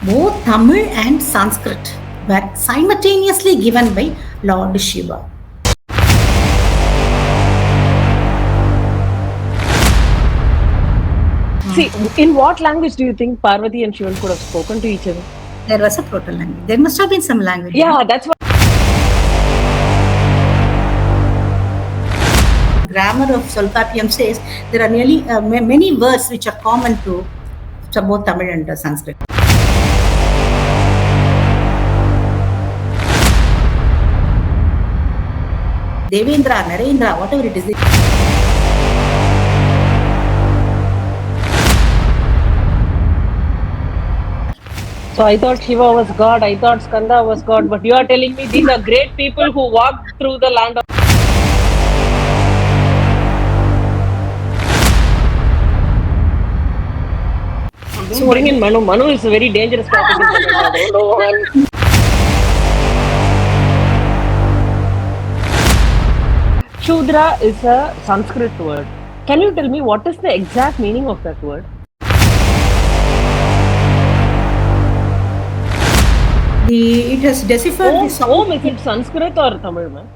Both Tamil and Sanskrit were simultaneously given by Lord Shiva. See, in what language do you think Parvati and Shivan could have spoken to each other? There was a Proto language. There must have been some language. Yeah, that's what. Grammar of Solkapiyam says there are nearly many words which are common to both Tamil and Sanskrit. Devendra, Narendra, whatever it is. So I thought Shiva was God, I thought Skanda was God, but you are telling me these are great people who walked through the land of. Don't bring in Manu. Manu is a very dangerous topic in Tamil Nadu. Shudra is a Sanskrit word. Can you tell me what is the exact meaning of that word? It has deciphered the Om, is it Sanskrit or Tamil, man?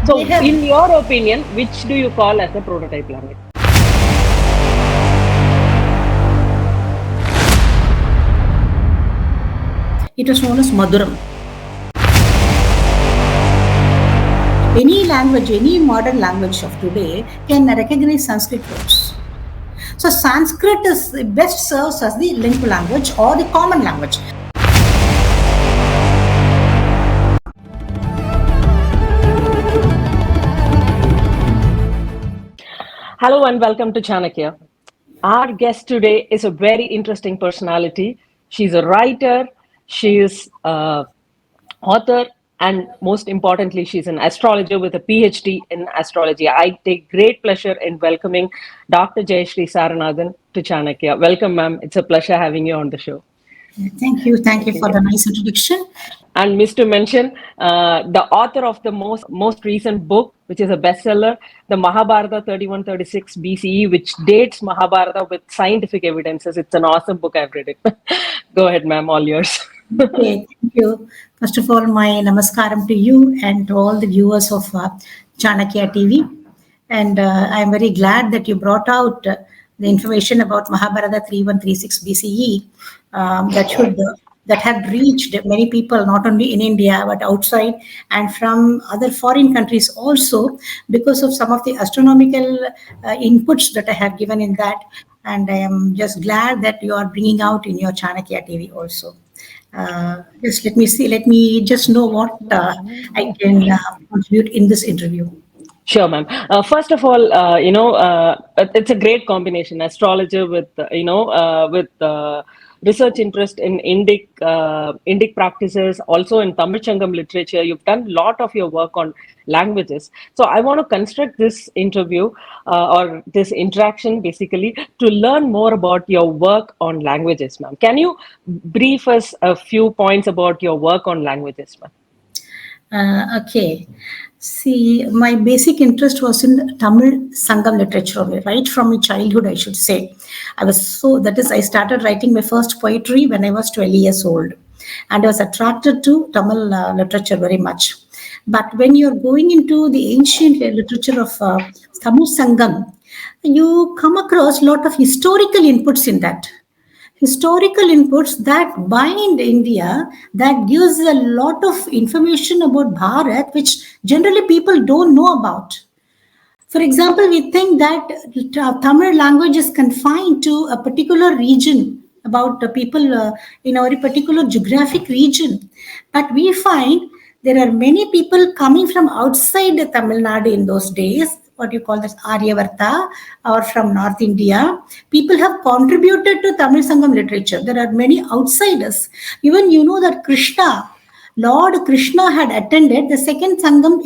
So, in your opinion, which do you call as a prototype language? It was known as Maduram. Any language, any modern language of today can recognize Sanskrit words. So Sanskrit is best serves as the link language or the common language. Hello and welcome to Chanakya. Our guest today is a very interesting personality. She's a writer, she is an author, and most importantly, she's an astrologer with a PhD in astrology. I take great pleasure in welcoming Dr. Jayasree Saranathan to Chanakya. Welcome, ma'am. It's a pleasure having you on the show. Thank you. Thank you for the nice introduction. And missed to mention the author of the most recent book, which is a bestseller, the Mahabharata 3136 BCE, which dates Mahabharata with scientific evidences. It's an awesome book. I've read it. Go ahead, ma'am. All yours. Okay, thank you. First of all, my namaskaram to you and to all the viewers of Chanakya TV. And I'm very glad that you brought out the information about Mahabharata 3136 BCE that had reached many people, not only in India, but outside and from other foreign countries also, because of some of the astronomical inputs that I have given in that. And I am just glad that you are bringing out in your Chanakya TV also. Just let me just know what I can contribute in this interview. Sure, ma'am. First of all, it's a great combination, astrologer with, with research interest in Indic practices, also in Tamil Changam literature. You've done a lot of your work on languages. So I want to construct this interview or this interaction basically to learn more about your work on languages, ma'am. Can you brief us a few points about your work on languages, ma'am? Okay. See, my basic interest was in Tamil Sangam literature only, right from my childhood, I should say. I started writing my first poetry when I was 12 years old. And I was attracted to Tamil literature very much. But when you're going into the ancient literature of Tamil Sangam, you come across a lot of historical inputs in that. Historical inputs that bind India, that gives a lot of information about Bharat, which generally people don't know about. For example, we think that Tamil language is confined to a particular region, about the people in a particular geographic region. But we find there are many people coming from outside the Tamil Nadu in those days, what you call this Aryavarta, or from North India. People have contributed to Tamil Sangam literature. There are many outsiders. Even you know that Lord Krishna had attended the second Sangam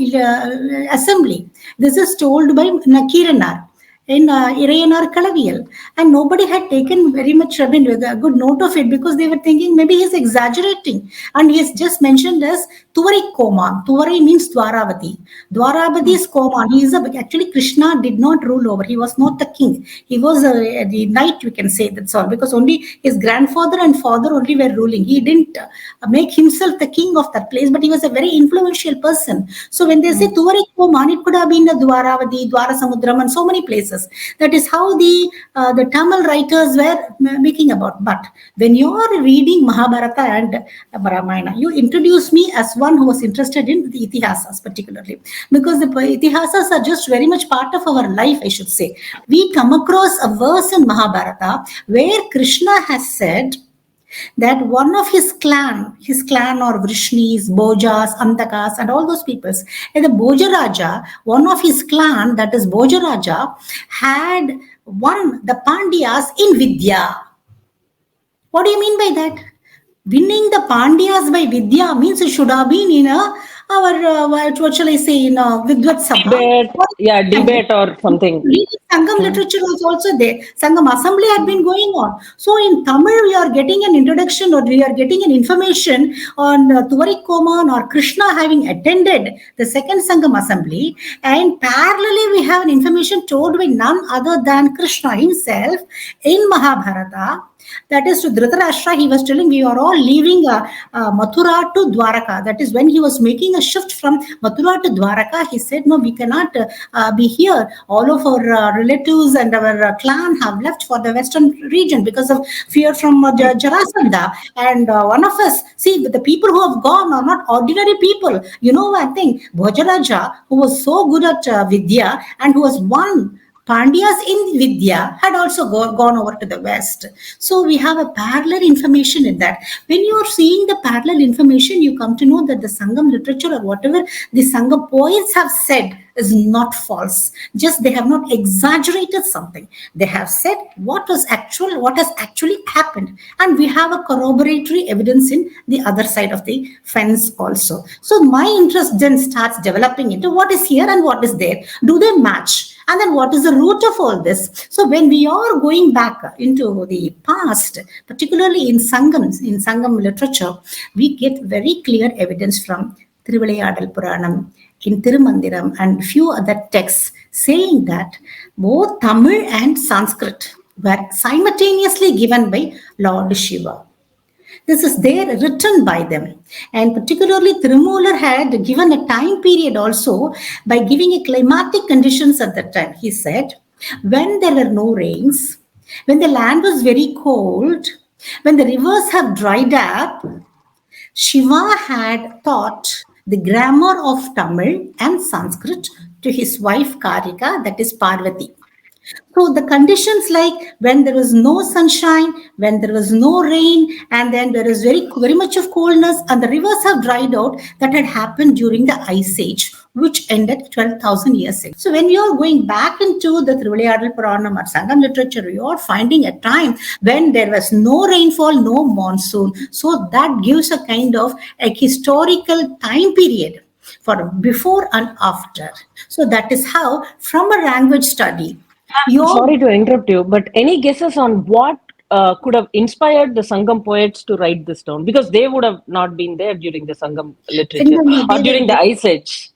assembly. This is told by Nakiranar in Irayanar Kalaviyal. And nobody had taken very much, a good note of it, because they were thinking maybe he's exaggerating. And he has just mentioned as Tuvari Koman. Tuvari means Dwaravati. Dwaravati is Koman. He is actually Krishna did not rule over. He was not the king. He was the knight, you can say, that's all. Because only his grandfather and father only were ruling. He didn't make himself the king of that place, but he was a very influential person. So when they say Tuvari Koman, it could have been the Dwaravati, Dwarasamudram, and so many places. That is how the Tamil writers were making about. But when you are reading Mahabharata and Ramayana, you introduce me as one who was interested in the itihasas particularly, because the itihasas are just very much part of our life, I should say. We come across a verse in Mahabharata where Krishna has said that one of his clan or Vrishnis, Bojas, Antakas, and all those peoples, and the Bhoja Raja, one of his clan, that is Bhoja Raja, had won the Pandyas in Vidya. What do you mean by that? Winning the Pandyas by Vidya means it should have been in what shall I say, in a Vidvat Sabha. Debate, yeah, debate or something. Sangam literature was also there. Sangam assembly had been going on. So in Tamil, we are getting an introduction or we are getting an information on Tuvari Koman or Krishna having attended the second Sangam assembly. And parallelly, we have an information told by none other than Krishna himself in Mahabharata. That is to Dhritarashtra, he was telling we are all leaving Mathura to Dwaraka. That is when he was making a shift from Mathura to Dwaraka. He said, no, we cannot be here. All of our relatives and our clan have left for the western region because of fear from Jarasandha. And one of us, see, the people who have gone are not ordinary people. You know one thing, Bhojaraja, who was so good at Vidya and who was one Pandyas in Vidya had also gone over to the west. So we have a parallel information in that. When you are seeing the parallel information, you come to know that the Sangam literature or whatever the Sangam poets have said is not false. Just they have not exaggerated something. They have said what has actually happened. And we have a corroboratory evidence in the other side of the fence also. So my interest then starts developing into what is here and what is there. Do they match? And then what is the root of all this? So when we are going back into the past, particularly in Sangam literature, we get very clear evidence from Thiruvilayadal Puranam, in Tirumandiram, and few other texts saying that both Tamil and Sanskrit were simultaneously given by Lord Shiva. This is there written by them. And particularly Thirumolar had given a time period also by giving a climatic conditions at that time. He said, when there were no rains, when the land was very cold, when the rivers have dried up, Shiva had taught the grammar of Tamil and Sanskrit to his wife Karika, that is Parvati. So the conditions like when there was no sunshine, when there was no rain, and then there is very much of coldness, and the rivers have dried out, that had happened during the Ice Age, which ended 12,000 years ago. So when you are going back into the Thiruvilayadal Puranam or Sangam literature, you are finding a time when there was no rainfall, no monsoon. So that gives a kind of a historical time period for before and after. So that is how, from a language study, Sorry to interrupt you, but any guesses on what could have inspired the Sangam poets to write this down? Because they would have not been there during the Sangam literature no, or during the Ice Age.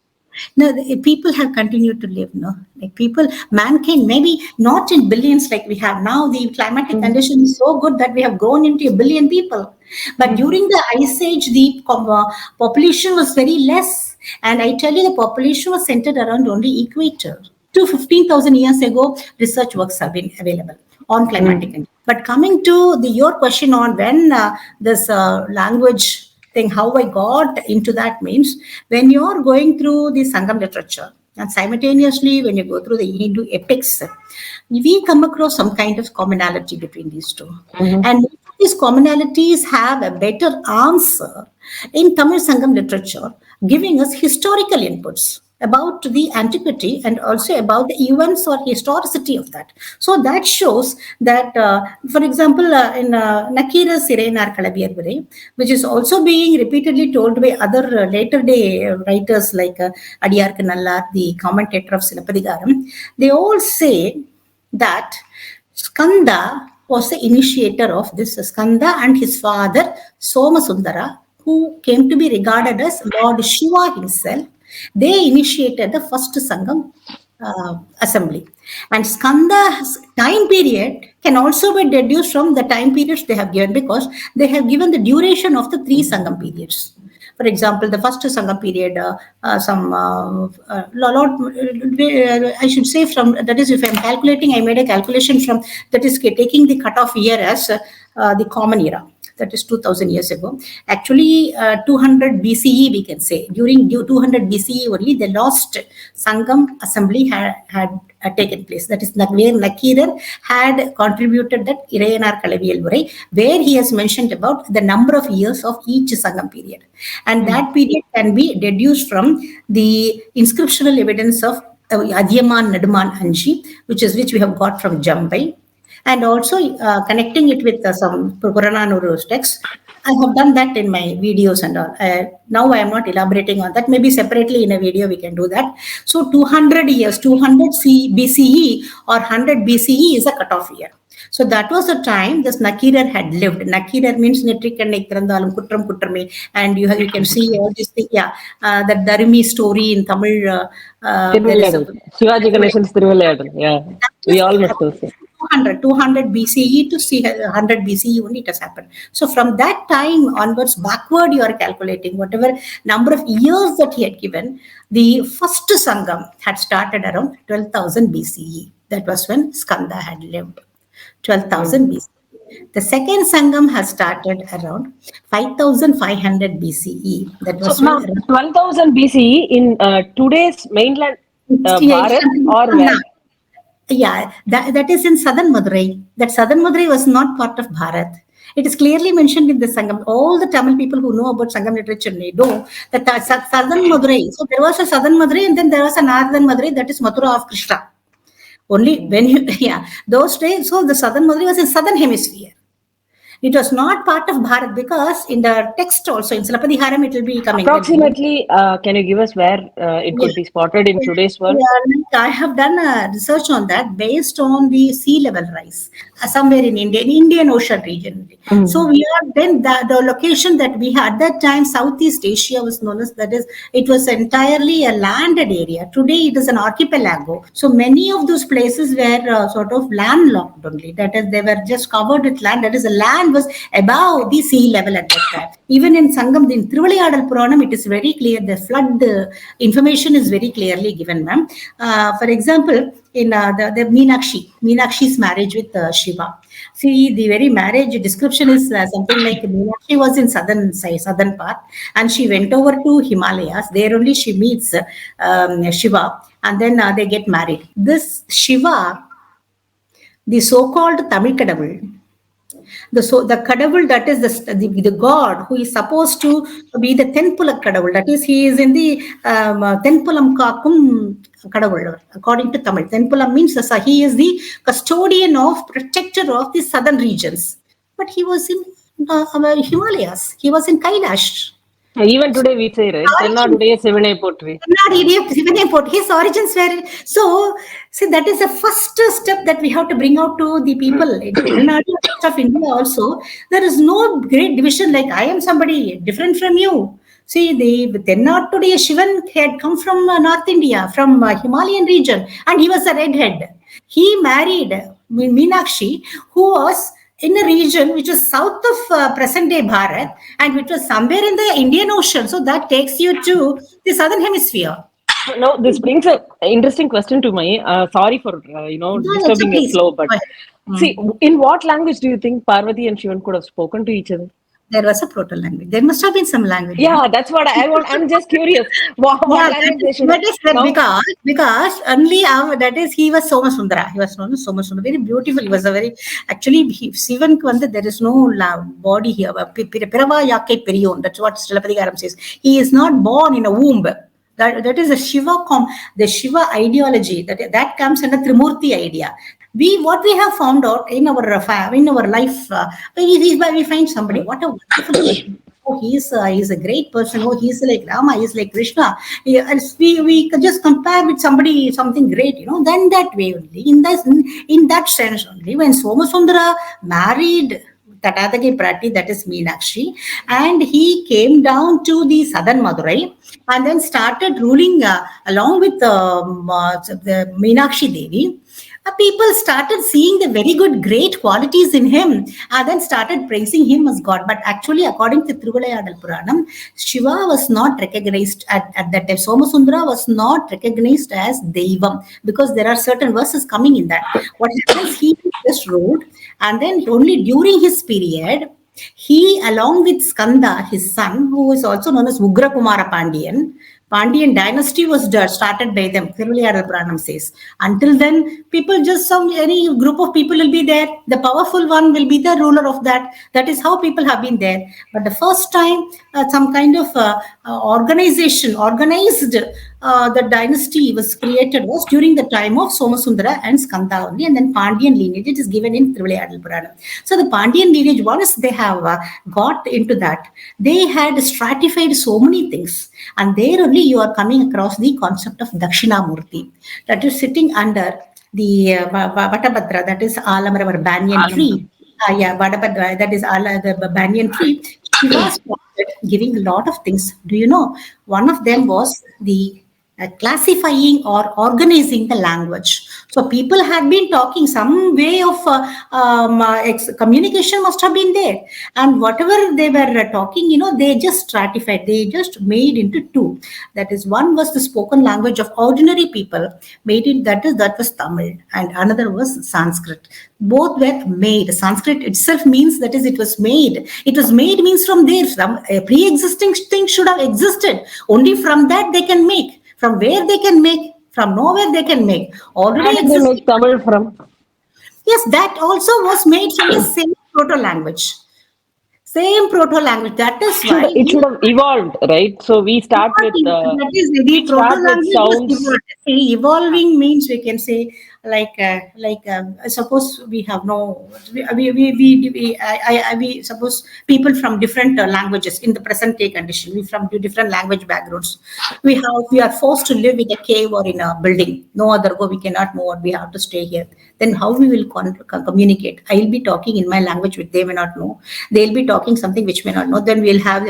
no, people have continued to live, no? Like people, mankind, maybe not in billions like we have now. The climatic condition is so good that we have grown into a billion people. But during the Ice Age, the population was very less. And I tell you, the population was centered around only equator. To 15,000 years ago, research works have been available on climatic conditions. But coming to your question on when this language thing, how I got into that means when you're going through the Sangam literature and simultaneously when you go through the Hindu epics, we come across some kind of commonality between these two. And these commonalities have a better answer in Tamil Sangam literature, giving us historical inputs about the antiquity and also about the events or historicity of that. So that shows that, for example, in Nakira Sirenar Kalaviyarvare, which is also being repeatedly told by other later day writers like Adiyar Nallar, the commentator of Silapadigaram, they all say that Skanda was the initiator of this. Skanda and his father Somasundara who came to be regarded as Lord Shiva himself, they initiated the first Sangam assembly. And Skanda's time period can also be deduced from the time periods they have given, because they have given the duration of the three Sangam periods. For example, the first Sangam period, I should say from, that is, if I'm calculating, I made a calculation from, that is taking the cutoff year as the common era, that is 2000 years ago. Actually, 200 BCE, we can say. During 200 BCE only, the last Sangam assembly had taken place. That is where Nakirar had contributed that Irayanar Kalaviyal Murai, where he has mentioned about the number of years of each Sangam period. And that period can be deduced from the inscriptional evidence of Adyaman Naduman Anji, which we have got from Jambai, and also connecting it with some Purananuru texts. I have done that in my videos and all. Now I am not elaborating on that. Maybe separately in a video we can do that. So 200 years, 200 BCE or 100 BCE is a cutoff year. So that was the time this Nakirar had lived. Nakirar means Netrikanai Tirandalum Kutram Kutrame, and you can see all this thing. Yeah, that Dharmi story in Tamil. There is a Shivaji Ganeshan's Thiruvilayadal. Yeah, we all must know. 200 BCE to 100 BCE only it has happened. So from that time onwards, backward you are calculating whatever number of years that he had given. The first Sangam had started around 12,000 BCE. That was when Skanda had lived. 12,000 BCE. The second Sangam has started around 5,500 BCE. That was so now 12,000 BCE in today's mainland Bharat or where? Yeah, that is in southern Madurai. That southern Madurai was not part of Bharat. It is clearly mentioned in the Sangam. All the Tamil people who know about Sangam literature know that southern Madurai. So there was a southern Madurai and then there was a northern Madurai, that is Mathura of Krishna. Only when you, yeah, those days, so the southern Madurai was in southern hemisphere. It was not part of Bharat, because in the text also, in Silapadiharam, it will be coming. Approximately, can you give us where it could be spotted in today's world? Yeah, I have done a research on that based on the sea level rise somewhere in India, in Indian Ocean region. So we are then the location that we had at that time, Southeast Asia was known as, that is, it was entirely a landed area. Today it is an archipelago. So many of those places were sort of landlocked only. That is, they were just covered with land. That is, the land was above the sea level at that time. Even in Sangam, in Thiruvilayadal Puranam, it is very clear. The flood information is very clearly given, ma'am. For example, in the Meenakshi's marriage with Shiva. See, the very marriage description is something like Meenakshi was in southern part, and she went over to Himalayas. There only she meets Shiva, and then they get married. This Shiva, the so-called Tamil Kadavul, the Kadavul, that is the God who is supposed to be the Tenpula Kadavul, that is, he is in the Tenpulam Kakum Kadavul, according to Tamil. Tenpulam means he is the custodian of, protector of the southern regions. But he was in Himalayas, he was in Kailash. Even today we say, right? His origins were, so see, that is the first step that we have to bring out to the people in of India also. There is no great division like I am somebody different from you. See, the Tennattudiya Shivan had come from North India, from Himalayan region, and he was a redhead. He married Meenakshi, who was in a region which is south of present-day Bharat, and which was somewhere in the Indian Ocean. So that takes you to the southern hemisphere. No, this brings an interesting question to me. Sorry for disturbing your flow, but see, in what language do you think Parvati and Shivan could have spoken to each other? There was a Proto language. There must have been some language. Yeah, that's what I want. I'm just curious. What language they should have? Because only that is, he was Soma Sundara. He was known as Soma Sundara. Very beautiful. He was a very, actually, Sivan, there is no body here. Pirava Yake Perion. That's what Stilapadigaram says. He is not born in a womb. That is a Shiva, the Shiva ideology. That comes in a Trimurti idea. What we have found out in our life, we find somebody, what a wonderful, oh, he's a great person, oh, he's like Rama, he's like Krishna. We can just compare with somebody, something great, then that way only, in that sense only, when Somasundara married Tatatake Prati, that is Meenakshi. And he came down to the southern Madurai and then started ruling along with the Meenakshi Devi. People started seeing the very good, great qualities in him and then started praising him as God. But actually, according to Thiruvalayadal Puranam, Shiva was not recognized at that time. Somasundra was not recognized as Devam because there are certain verses coming in that. What happens, he just ruled, and then only during his period, he, along with Skanda, his son, who is also known as Ugra Kumara Pandian, Pandian dynasty was started by them. Thiruvalayadal Puranam says. Until then, people just any group of people will be there. The powerful one will be the ruler of that. That is how people have been there. But the first time, some kind of organized the dynasty was created was during the time of Somasundara and Skanda only, and then Pandian lineage. It is given in Thiruvalayadal Puranam. So the Pandian lineage, once they have got into that, they had stratified so many things. And there only you are coming across the concept of Dakshinamurti, that is sitting under the Vatabhadra, that is Alamara banyan tree. Yeah, Vadabhadra, that is the banyan tree. Shiva started giving a lot of things. Do you know? One of them was the classifying or organizing the language. So people had been talking, some way of communication must have been there. And whatever they were talking, they just stratified, they just made into two. That is, one was the spoken language of ordinary people, made it, that was Tamil, and another was Sanskrit. Both were made. Sanskrit itself means, that is, it was made. It was made means from there, some pre-existing thing should have existed. Only from that they can make. From where they can make, from nowhere they can make. Already Where did they existing. make Tamil from? Yes, that also was made from the same proto language. Same proto language. That is why It should have evolved, right? So that is the we proto start with language was sounds. evolved. See, evolving means we can say suppose we have no we suppose people from different languages in the present day condition, we from different language backgrounds, we are forced to live in a cave or in a building, no other go, we cannot move, we have to stay here. Then how we will communicate? I'll be talking in my language which they may not know, they'll be talking something which may not know, then we'll have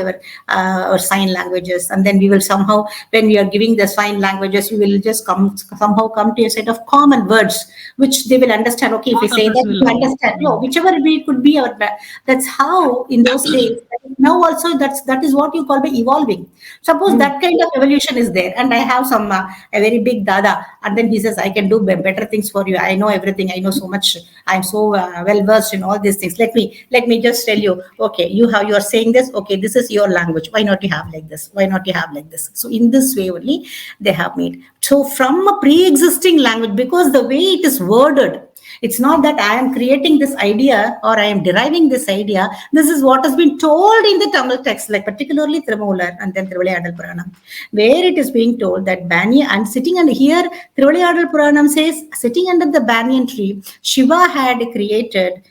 our sign languages, and then we will somehow, when we are giving the sign languages, we will just somehow come to a set of common words which they will understand. Okay, if we Both of say us that, will you know. understand. No, whichever way it could be our. That's how in those days. Now also that is what you call by evolving. Suppose that kind of evolution is there, and I have some a very big dada, and then he says, I can do better things for you. I know everything. I know so much. I'm so well versed in all these things. Let me just tell you. Okay, you are saying this. Okay, this is your language. Why not you have like this? Why not you have like this? So in this way only they have made. So from a pre-existing language, because the way it is worded, it's not that I am creating this idea or I am deriving this idea. This is what has been told in the Tamil text, like particularly Thiruvalayar and then Thiruvalayadal Puranam, where it is being told that Banyan, and sitting under here, Thiruvalayadal Puranam says, sitting under the banyan tree, Shiva had created,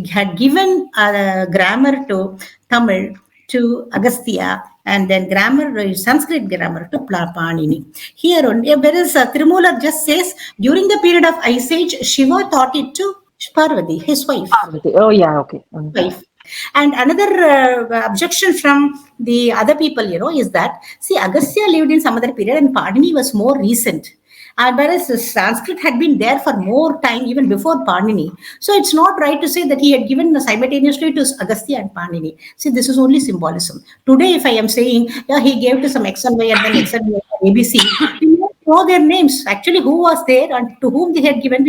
had given grammar to Tamil, to Agastya, and then grammar, Sanskrit grammar to Panini. Here only, whereas Tirumoolar just says, during the period of Ice Age, Shiva taught it to Parvati, his wife. Parvati. Oh, yeah, okay. Wife. And another objection from the other people, is that, see, Agastya lived in some other period and Panini was more recent. Whereas Sanskrit had been there for more time, even before Panini. So it's not right to say that he had given simultaneously to Agastya and Panini. See, this is only symbolism. Today, if I am saying, yeah, he gave to some X and Y and then X and Y, ABC, we don't know their names. Actually, who was there and to whom they had given,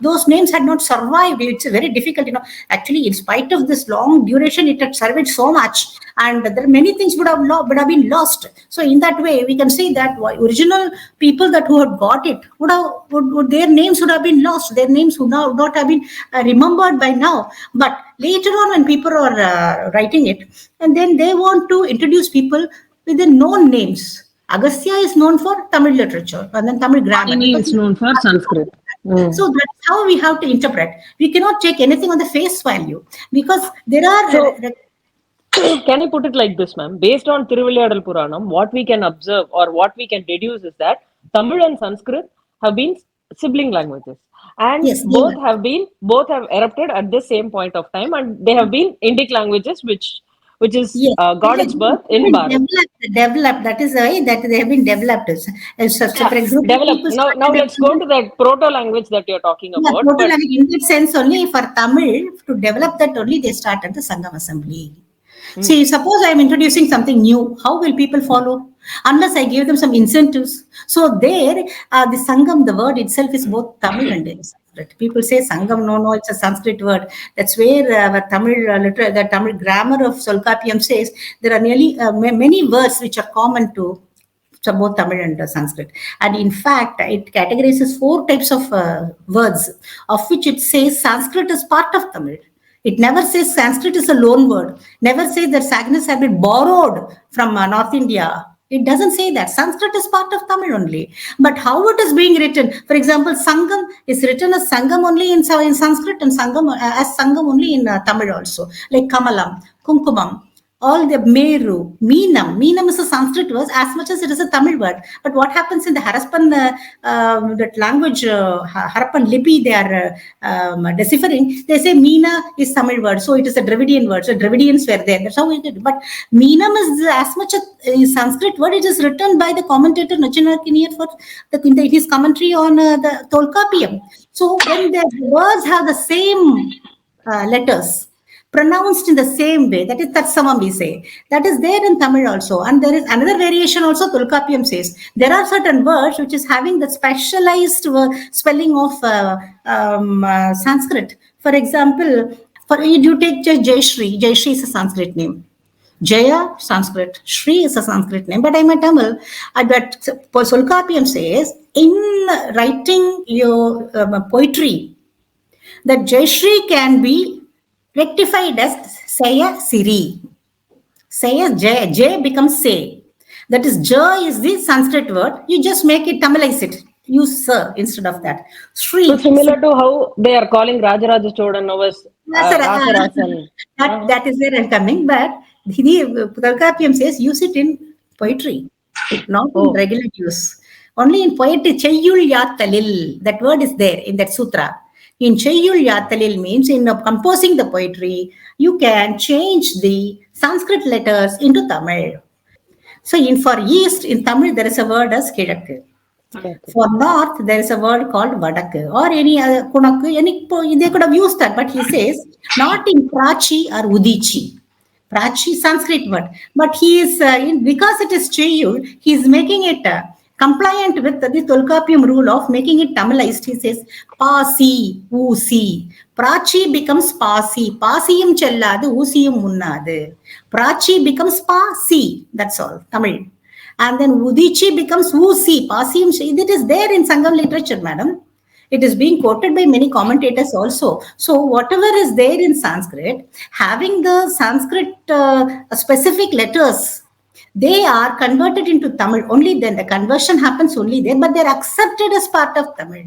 those names had not survived. It's very difficult, Actually, in spite of this long duration, it had survived so much. And there are many things would have been lost. So in that way, we can say that original people that who had got it would their names would have been lost. Their names would not have been remembered by now. But later on, when people are writing it, and then they want to introduce people with the known names. Agastya is known for Tamil literature and then Tamil grammar. Panini Because is known for Sanskrit. so that's how we have to interpret. We cannot take anything on the face value because there are. So, can I put it like this, ma'am? Based on Thiruvalayadal Puranam, what we can observe or what we can deduce is that Tamil and Sanskrit have been sibling languages. and Yes, they were. both have erupted at the same point of time, and they have been Indic languages, which is Yes, got its birth they've in been Bharat. developed. That is why that they have been developed. So Yeah, for a group of develop. people Now started let's go to that proto language that you're talking yeah, about. total But language in that sense only for Tamil to develop that only they started the Sangam Assembly. hmm, See, suppose I am introducing something new, how will people follow? Unless I give them some incentives. So there, the Sangam, the word itself is both Tamil and Sanskrit. People say Sangam, no, no, it's a Sanskrit word. That's where the Tamil grammar of Solkapiyam says there are nearly many words which are common to so both Tamil and Sanskrit. And in fact, it categorizes four types of words, of which it says Sanskrit is part of Tamil. It never says Sanskrit is a loan word. Never says that Sagnas have been borrowed from North India. It doesn't say that. Sanskrit is part of Tamil only. But how it is being written, for example, Sangam is written as Sangam only in Sanskrit and Sangam as Sangam only in Tamil also. Like Kamalam, Kumkumam, all the Meru, Meenam. Meenam is a Sanskrit word as much as it is a Tamil word. But what happens in the Harappan that language, Harappan Lipi, they are deciphering, they say Meena is Tamil word. So it is a Dravidian word. So Dravidians were there. That's how it is. But Meenam is as much a Sanskrit word. It is written by the commentator Nachana Kiniyar for his commentary on the Tolkapiyam. So when the words have the same letters, pronounced in the same way. That is Tatsamam we say. That is there in Tamil also. And there is another variation also Tolkapiyam says. There are certain words which is having the specialized spelling of Sanskrit. For example, for you take Jayasree. Jayasree is a Sanskrit name. Jaya, Sanskrit. Shri is a Sanskrit name, but I'm a Tamil. But Solkapiyam says, in writing your poetry, that Jayashree can be rectified as Saya Siri. Saya J, J becomes Say. That is, J is the Sanskrit word. You just make it, Tamilize it. Use Sir instead of that. so Sri. similar to how they are calling Rajaraja Chodan now as Rasarasan. Uh-huh. That is where I'm coming. But the Pudalkapiyam says use it in poetry, not in Oh, regular use. Only in poetry, Chayyul Yatalil, that word is there in that sutra. In Chayyul Yatalil means in composing the poetry, you can change the Sanskrit letters into Tamil. So in for east in Tamil there is a word as Kizhakku. okay. For north, there is a word called Vadakku or any other Kunakku. They could have used that, but he says not in Prachi or Udichi. Prachi Sanskrit word, but he is because it is Cheyul, he is making it compliant with the Tolkapiam rule of making it Tamilized. He says Pasi, Usi. Prachi becomes Pasi. Pasiyum chelladu, Usiyum munnadu. Prachi becomes Pasi. That's all. Tamil. And then Udichi becomes Usi, Pasim. It is there in Sangam literature, madam. It is being quoted by many commentators also. So, whatever is there in Sanskrit, having the Sanskrit specific letters, they are converted into Tamil. Only then the conversion happens only there, but they're accepted as part of Tamil.